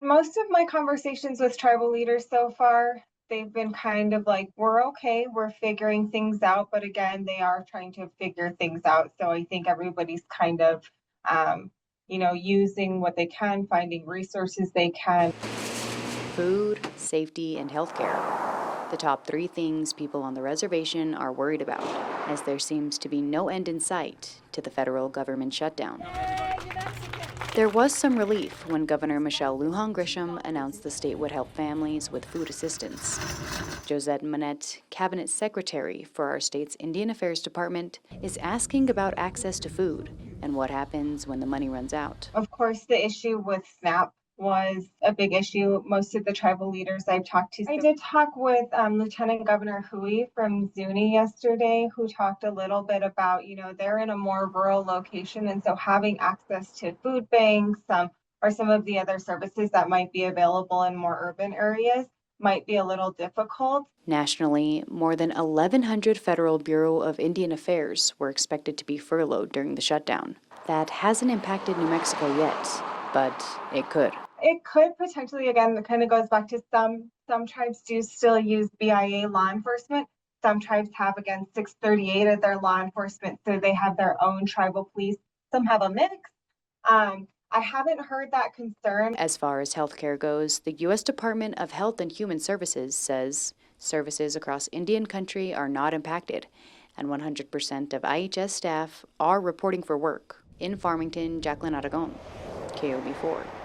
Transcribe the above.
Most of my conversations with tribal leaders so far, they've been kind of like, we're okay, we're figuring things out. But again, they are trying to figure things out. So I think everybody's kind of, um, using what they can, finding resources they can. Food, safety, and healthcare. The top three things people on the reservation are worried about, as there seems to be no end in sight to the federal government shutdown. There was some relief when Governor Michelle Lujan Grisham announced the state would help families with food assistance. Josette Manette, Cabinet Secretary for our state's Indian Affairs Department, is asking about access to food and what happens when the money runs out. Of course, the issue with SNAP was a big issue. Most of the tribal leaders I've talked to. I did talk with Lieutenant Governor Hui from Zuni yesterday, who talked a little bit about, they're in a more rural location. And so having access to food banks or some of the other services that might be available in more urban areas might be a little difficult. Nationally, more than 1,100 federal Bureau of Indian Affairs were expected to be furloughed during the shutdown. That hasn't impacted New Mexico yet, but it could. It could potentially, again, it kind of goes back to some tribes do still use BIA law enforcement. Some tribes have, again, 638 of their law enforcement, so they have their own tribal police. Some have a mix. I haven't heard that concern. As far as healthcare goes, the U.S. Department of Health and Human Services says services across Indian country are not impacted, and 100% of IHS staff are reporting for work. In Farmington, Jacqueline Aragon, KOB4.